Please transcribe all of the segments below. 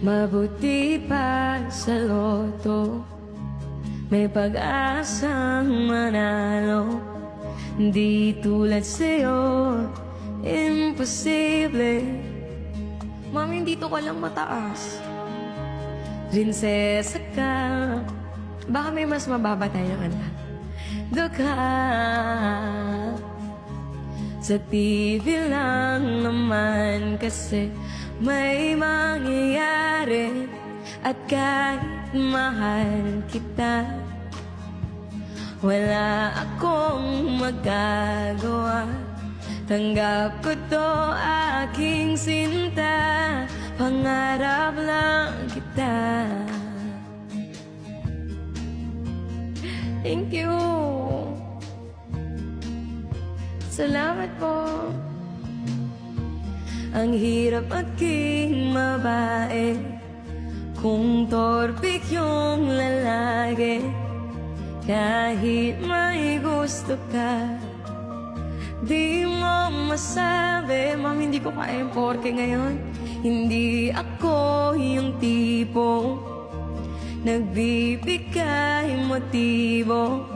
Mabuti pa sa loto, may pag-asang manalo. Di tulad sa'yo, imposible. Mami, dito ka lang mataas. Prinsesa ka, baka may mas mababa tayo na kanta. Dukha, sa TV lang naman kasi may mangyayari. At kahit mahal kita, wala akong magagawa. Tanggap ko to, aking sinta, pangarap lang kita. Thank you. Salamat po. Ang hirap maging babae kung torpe yung lalaki. Kahit may gusto ka, di mo masabi. Ma'am, hindi ko kaya yung porke ngayon. Hindi ako yung tipo nagbibigay motibo.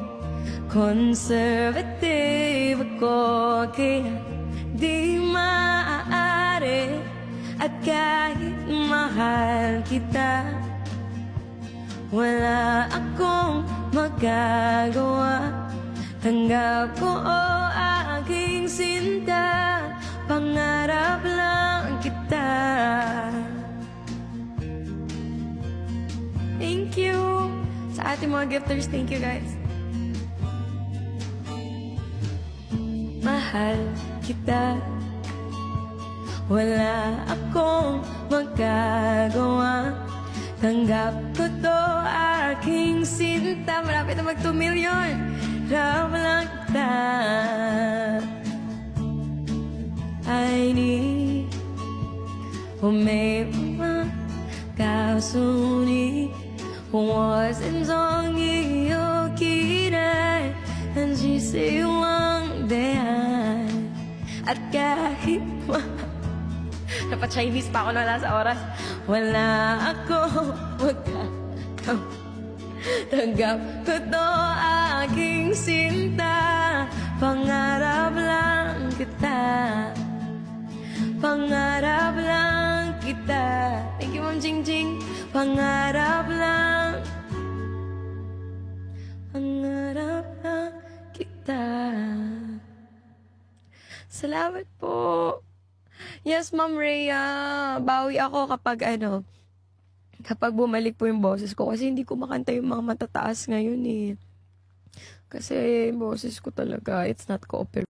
Conservative ako, kaya di maaari. At kahit mahal kita, wala akong magagawa. Tanggap ko, aking sinta, pangarap lang kita. Thank you sa ating mga gifters. Thank you, guys. Mahal kita, wala akong magagawa. Tanggap ko to, aking sinta. Malapit na mag 2 million. Rap lang kita. I need umema kasuni wasn't on you kirai and she say one day at kahit napa-Chinese pa ako na wala sa oras. Wala ako magkakaw. Tanggap ko to, aking sinta, pangarap lang kita. Pangarap lang kita. Thank you, Ma'am Jing Jing. Pangarap lang. Pangarap lang kita. Salamat po. Yes, Ma'am Rhea. Bawi ako kapag kapag bumalik po yung boses ko. Kasi hindi ko makanta yung mga matataas ngayon eh. Kasi yung boses ko talaga, it's not cooperative.